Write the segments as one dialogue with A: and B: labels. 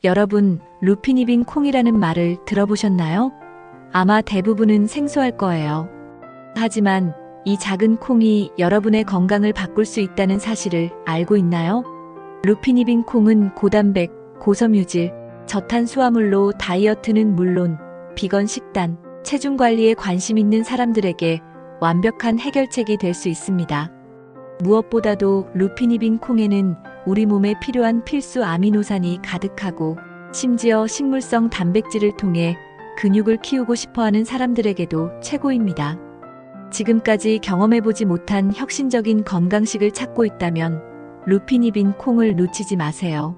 A: 여러분, 루피니빈 콩이라는 말을 들어보셨나요? 아마 대부분은 생소할 거예요. 하지만 이 작은 콩이 여러분의 건강을 바꿀 수 있다는 사실을 알고 있나요? 루피니빈 콩은 고단백, 고섬유질, 저탄수화물로 다이어트는 물론 비건 식단, 체중 관리에 관심 있는 사람들에게 완벽한 해결책이 될 수 있습니다. 무엇보다도 루피니빈 콩에는 우리 몸에 필요한 필수 아미노산이 가득하고 심지어 식물성 단백질을 통해 근육을 키우고 싶어하는 사람들에게도 최고입니다. 지금까지 경험해보지 못한 혁신적인 건강식을 찾고 있다면 루피니빈 콩을 놓치지 마세요.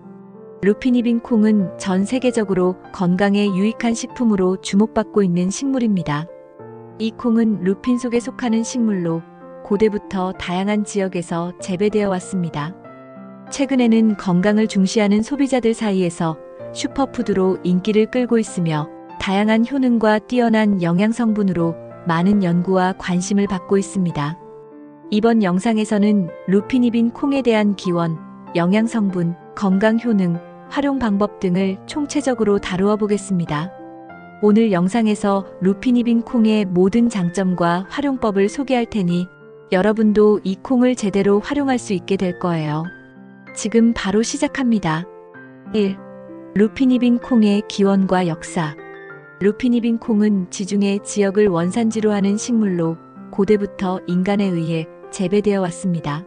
A: 루피니빈 콩은 전 세계적으로 건강에 유익한 식품으로 주목받고 있는 식물입니다. 이 콩은 루핀 속에 속하는 식물로 고대부터 다양한 지역에서 재배되어 왔습니다. 최근에는 건강을 중시하는 소비자들 사이에서 슈퍼푸드로 인기를 끌고 있으며 다양한 효능과 뛰어난 영양 성분으로 많은 연구와 관심을 받고 있습니다. 이번 영상에서는 루피니빈 콩에 대한 기원, 영양 성분, 건강 효능, 활용 방법 등을 총체적으로 다루어 보겠습니다. 오늘 영상에서 루피니빈 콩의 모든 장점과 활용법을 소개할 테니 여러분도 이 콩을 제대로 활용할 수 있게 될 거예요. 지금 바로 시작합니다. 1. 루피니빈 콩의 기원과 역사. 루피니빈 콩은 지중해 지역을 원산지로 하는 식물로 고대부터 인간에 의해 재배되어 왔습니다.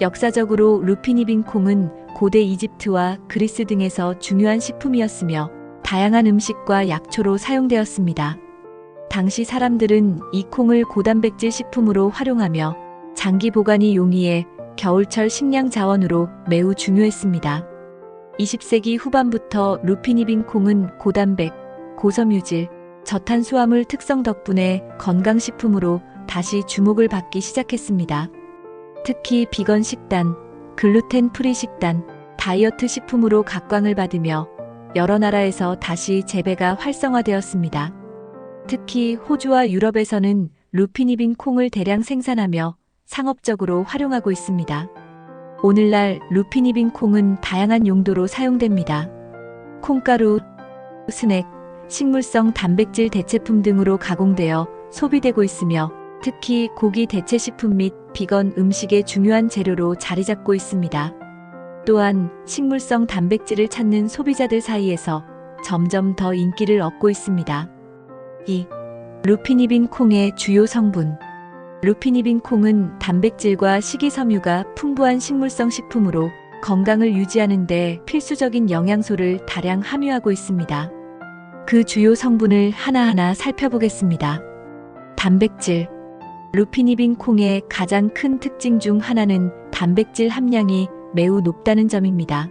A: 역사적으로 루피니빈 콩은 고대 이집트와 그리스 등에서 중요한 식품이었으며 다양한 음식과 약초로 사용되었습니다. 당시 사람들은 이 콩을 고단백질 식품으로 활용하며 장기 보관이 용이해 겨울철 식량 자원으로 매우 중요했습니다. 20세기 후반부터 루피니빈 콩은 고단백, 고섬유질, 저탄수화물 특성 덕분에 건강식품으로 다시 주목을 받기 시작했습니다. 특히 비건 식단, 글루텐 프리 식단, 다이어트 식품으로 각광을 받으며 여러 나라에서 다시 재배가 활성화되었습니다. 특히 호주와 유럽에서는 루피니빈 콩을 대량 생산하며 상업적으로 활용하고 있습니다. 오늘날 루피니빈 콩은 다양한 용도로 사용됩니다. 콩가루, 스낵, 식물성 단백질 대체품 등으로 가공되어 소비되고 있으며 특히 고기 대체식품 및 비건 음식의 중요한 재료로 자리 잡고 있습니다. 또한 식물성 단백질을 찾는 소비자들 사이에서 점점 더 인기를 얻고 있습니다. 2. 루피니빈 콩의 주요 성분. 루피니빈 콩은 단백질과 식이섬유가 풍부한 식물성 식품으로 건강을 유지하는 데 필수적인 영양소를 다량 함유하고 있습니다. 그 주요 성분을 하나하나 살펴보겠습니다. 단백질. 루피니빈 콩의 가장 큰 특징 중 하나는 단백질 함량이 매우 높다는 점입니다.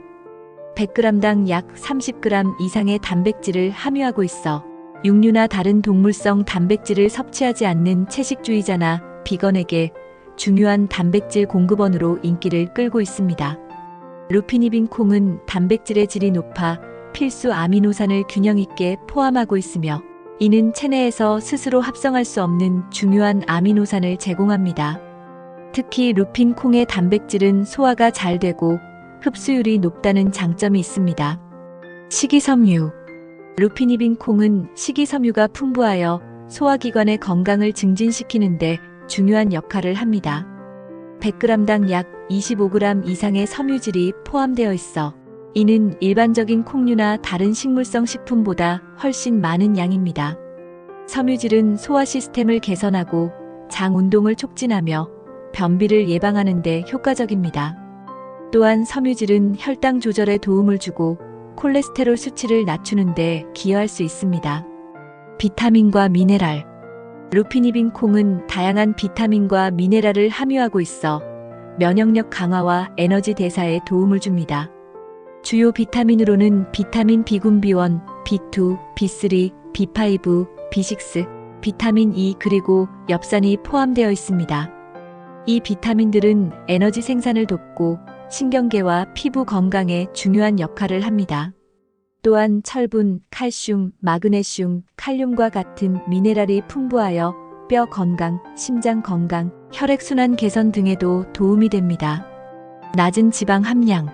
A: 100g당 약 30g 이상의 단백질을 함유하고 있어 육류나 다른 동물성 단백질을 섭취하지 않는 채식주의자나 비건에게 중요한 단백질 공급원으로 인기를 끌고 있습니다. 루피니빈 콩은 단백질의 질이 높아 필수 아미노산을 균형 있게 포함하고 있으며 이는 체내에서 스스로 합성할 수 없는 중요한 아미노산을 제공합니다. 특히 루핀 콩의 단백질은 소화가 잘 되고 흡수율이 높다는 장점이 있습니다. 식이섬유. 루피니빈 콩은 식이섬유가 풍부하여 소화기관의 건강을 증진시키는데 중요한 역할을 합니다. 100g당 약 25g 이상의 섬유질이 포함되어 있어 이는 일반적인 콩류나 다른 식물성 식품보다 훨씬 많은 양입니다. 섬유질은 소화 시스템을 개선하고 장 운동을 촉진하며 변비를 예방하는 데 효과적입니다. 또한 섬유질은 혈당 조절에 도움을 주고 콜레스테롤 수치를 낮추는 데 기여할 수 있습니다. 비타민과 미네랄. 루피니빈 콩은 다양한 비타민과 미네랄을 함유하고 있어 면역력 강화와 에너지 대사에 도움을 줍니다. 주요 비타민으로는 비타민 B군B1, B2, B3, B5, B6, 비타민 E 그리고 엽산이 포함되어 있습니다. 이 비타민들은 에너지 생산을 돕고 신경계와 피부 건강에 중요한 역할을 합니다. 또한 철분, 칼슘, 마그네슘, 칼륨과 같은 미네랄이 풍부하여 뼈 건강, 심장 건강, 혈액순환 개선 등에도 도움이 됩니다. 낮은 지방 함량.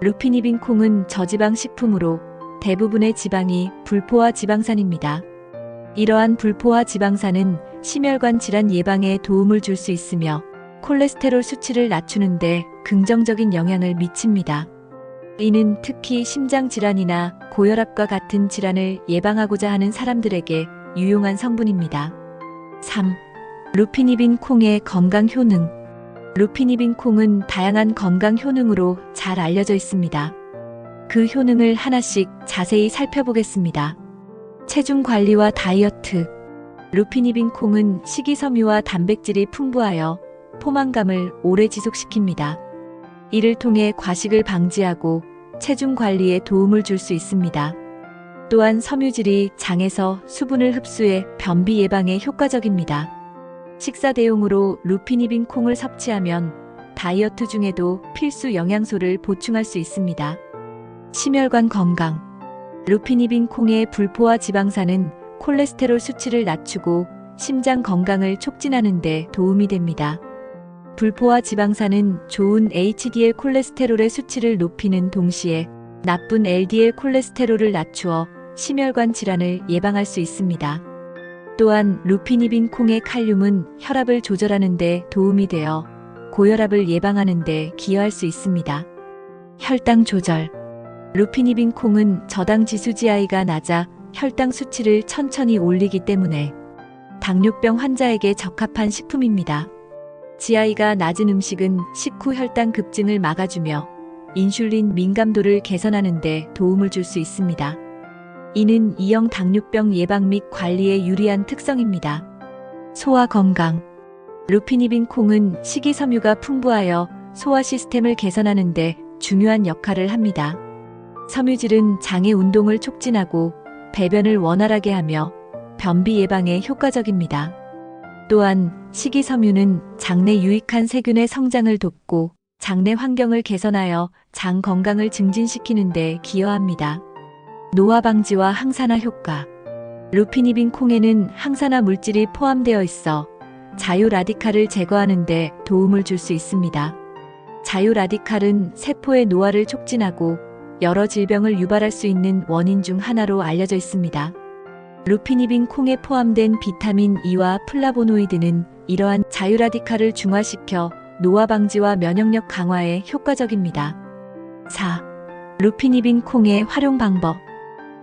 A: 루피니빈 콩은 저지방 식품으로 대부분의 지방이 불포화 지방산입니다. 이러한 불포화 지방산은 심혈관 질환 예방에 도움을 줄 수 있으며 콜레스테롤 수치를 낮추는데 긍정적인 영향을 미칩니다. 이는 특히 심장 질환이나 고혈압과 같은 질환을 예방하고자 하는 사람들에게 유용한 성분입니다. 3. 루피니빈 콩의 건강 효능. 루피니빈 콩은 다양한 건강 효능으로 잘 알려져 있습니다. 그 효능을 하나씩 자세히 살펴보겠습니다. 체중 관리와 다이어트. 루피니빈 콩은 식이섬유와 단백질이 풍부하여 포만감을 오래 지속시킵니다. 이를 통해 과식을 방지하고 체중 관리에 도움을 줄 수 있습니다. 또한 섬유질이 장에서 수분을 흡수해 변비 예방에 효과적입니다. 식사 대용으로 루피니빈 콩을 섭취하면 다이어트 중에도 필수 영양소를 보충할 수 있습니다. 심혈관 건강. 루피니빈 콩의 불포화 지방산은 콜레스테롤 수치를 낮추고 심장 건강을 촉진하는 데 도움이 됩니다. 불포화 지방산은 좋은 HDL 콜레스테롤의 수치를 높이는 동시에 나쁜 LDL 콜레스테롤을 낮추어 심혈관 질환을 예방할 수 있습니다. 또한 루피니빈 콩의 칼륨은 혈압을 조절하는 데 도움이 되어 고혈압을 예방하는 데 기여할 수 있습니다. 혈당 조절. 루피니빈 콩은 저당 지수 GI가 낮아 혈당 수치를 천천히 올리기 때문에 당뇨병 환자에게 적합한 식품입니다. GI가 낮은 음식은 식후 혈당 급증을 막아주며 인슐린 민감도를 개선하는 데 도움을 줄 수 있습니다. 이는 2형 당뇨병 예방 및 관리에 유리한 특성입니다. 소화 건강. 루피니빈 콩은 식이섬유가 풍부하여 소화 시스템을 개선하는 데 중요한 역할을 합니다. 섬유질은 장의 운동을 촉진하고 배변을 원활하게 하며 변비 예방에 효과적입니다. 또한 식이섬유는 장내 유익한 세균의 성장을 돕고 장내 환경을 개선하여 장 건강을 증진시키는 데 기여합니다. 노화 방지와 항산화 효과. 루피니빈 콩에는 항산화 물질이 포함되어 있어 자유 라디칼을 제거하는 데 도움을 줄 수 있습니다. 자유 라디칼은 세포의 노화를 촉진하고 여러 질병을 유발할 수 있는 원인 중 하나로 알려져 있습니다. 루피니빈 콩에 포함된 비타민 E와 플라보노이드는 이러한 자유 라디칼을 중화시켜 노화 방지와 면역력 강화에 효과적입니다. 4. 루피니빈 콩의 활용 방법.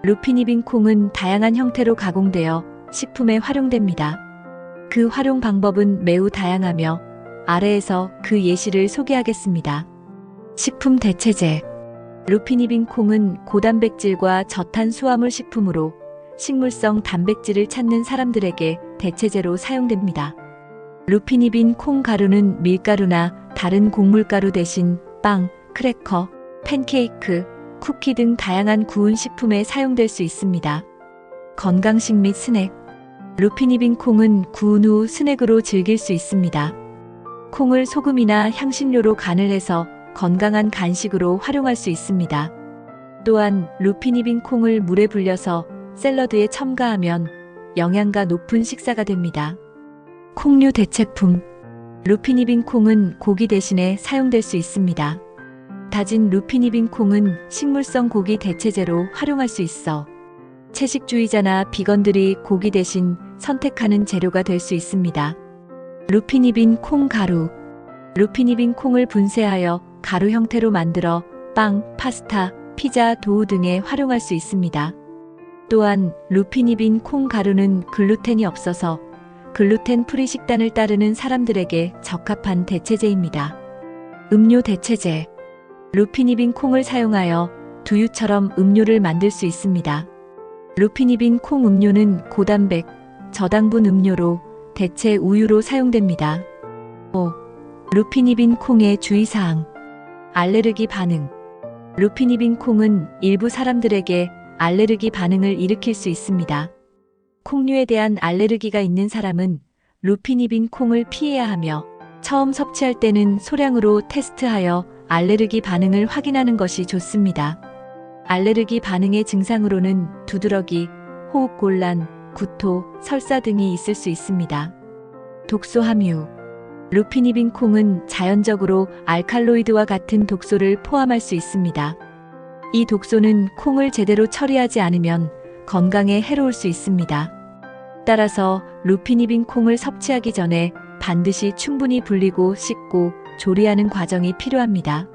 A: 루피니빈 콩은 다양한 형태로 가공되어 식품에 활용됩니다. 그 활용 방법은 매우 다양하며 아래에서 그 예시를 소개하겠습니다. 식품 대체제. 루피니빈 콩은 고단백질과 저탄수화물 식품으로 식물성 단백질을 찾는 사람들에게 대체제로 사용됩니다. 루피니빈 콩 가루는 밀가루나 다른 곡물가루 대신 빵, 크래커, 팬케이크, 쿠키 등 다양한 구운 식품에 사용될 수 있습니다. 건강식 및 스낵. 루피니빈 콩은 구운 후 스낵으로 즐길 수 있습니다. 콩을 소금이나 향신료로 간을 해서 건강한 간식으로 활용할 수 있습니다. 또한 루피니빈 콩을 물에 불려서 샐러드에 첨가하면 영양가 높은 식사가 됩니다. 콩류 대체품. 루피니빈 콩은 고기 대신에 사용될 수 있습니다. 다진 루피니빈 콩은 식물성 고기 대체제로 활용할 수 있어 채식주의자나 비건들이 고기 대신 선택하는 재료가 될 수 있습니다. 루피니빈 콩 가루. 루피니빈 콩을 분쇄하여 가루 형태로 만들어 빵, 파스타, 피자, 도우 등에 활용할 수 있습니다. 또한 루피니빈 콩 가루는 글루텐이 없어서 글루텐 프리 식단을 따르는 사람들에게 적합한 대체제입니다. 음료 대체제. 루피니빈 콩을 사용하여 두유처럼 음료를 만들 수 있습니다. 루피니빈 콩 음료는 고단백, 저당분 음료로 대체 우유로 사용됩니다. 5. 루피니빈 콩의 주의사항. 알레르기 반응. 루피니빈 콩은 일부 사람들에게 알레르기 반응을 일으킬 수 있습니다. 콩류에 대한 알레르기가 있는 사람은 루피니빈 콩을 피해야 하며 처음 섭취할 때는 소량으로 테스트하여 알레르기 반응을 확인하는 것이 좋습니다. 알레르기 반응의 증상으로는 두드러기, 호흡곤란, 구토, 설사 등이 있을 수 있습니다. 독소 함유. 루피니빈 콩은 자연적으로 알칼로이드와 같은 독소를 포함할 수 있습니다. 이 독소는 콩을 제대로 처리하지 않으면 건강에 해로울 수 있습니다. 따라서 루피니빈 콩을 섭취하기 전에 반드시 충분히 불리고 씻고 조리하는 과정이 필요합니다.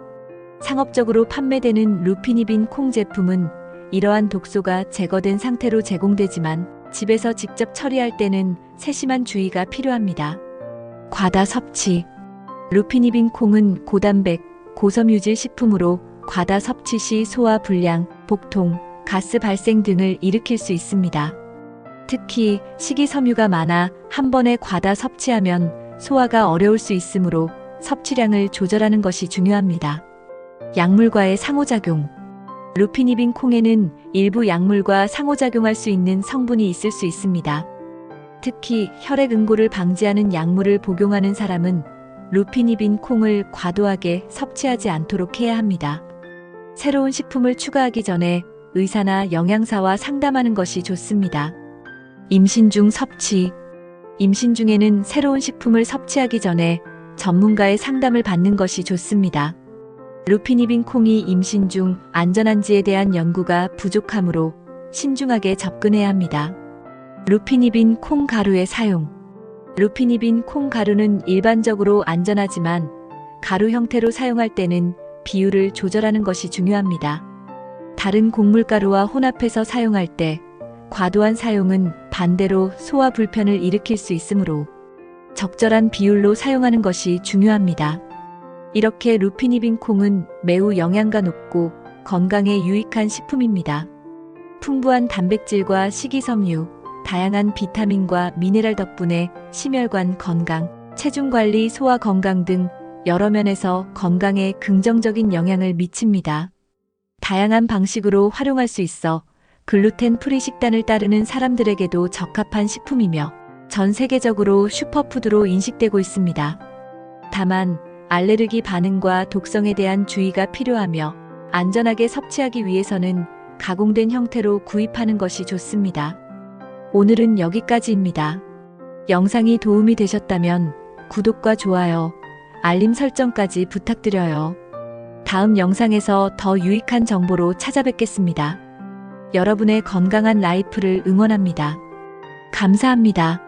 A: 상업적으로 판매되는 루피니빈 콩 제품은 이러한 독소가 제거된 상태로 제공되지만 집에서 직접 처리할 때는 세심한 주의가 필요합니다. 과다 섭취. 루피니빈 콩은 고단백, 고섬유질 식품으로 과다 섭취 시 소화 불량, 복통, 가스 발생 등을 일으킬 수 있습니다. 특히 식이섬유가 많아 한 번에 과다 섭취하면 소화가 어려울 수 있으므로 섭취량을 조절하는 것이 중요합니다. 약물과의 상호작용. 루피니빈 콩에는 일부 약물과 상호작용할 수 있는 성분이 있을 수 있습니다. 특히 혈액 응고를 방지하는 약물을 복용하는 사람은 루피니빈 콩을 과도하게 섭취하지 않도록 해야 합니다. 새로운 식품을 추가하기 전에 의사나 영양사와 상담하는 것이 좋습니다. 임신 중 섭취. 임신 중에는 새로운 식품을 섭취하기 전에 전문가의 상담을 받는 것이 좋습니다. 루피니빈 콩이 임신 중 안전한지에 대한 연구가 부족하므로 신중하게 접근해야 합니다. 루피니빈 콩 가루의 사용. 루피니빈 콩 가루는 일반적으로 안전하지만 가루 형태로 사용할 때는 비율을 조절하는 것이 중요합니다. 다른 곡물가루와 혼합해서 사용할 때 과도한 사용은 반대로 소화 불편을 일으킬 수 있으므로 적절한 비율로 사용하는 것이 중요합니다. 이렇게 루피니빈 콩은 매우 영양가 높고 건강에 유익한 식품입니다. 풍부한 단백질과 식이섬유, 다양한 비타민과 미네랄 덕분에 심혈관 건강, 체중 관리, 소화 건강 등 여러 면에서 건강에 긍정적인 영향을 미칩니다. 다양한 방식으로 활용할 수 있어 글루텐 프리 식단을 따르는 사람들에게도 적합한 식품이며 전 세계적으로 슈퍼푸드로 인식되고 있습니다. 다만 알레르기 반응과 독성에 대한 주의가 필요하며 안전하게 섭취하기 위해서는 가공된 형태로 구입하는 것이 좋습니다. 오늘은 여기까지입니다. 영상이 도움이 되셨다면 구독과 좋아요, 알림 설정까지 부탁드려요. 다음 영상에서 더 유익한 정보로 찾아뵙겠습니다. 여러분의 건강한 라이프를 응원합니다. 감사합니다.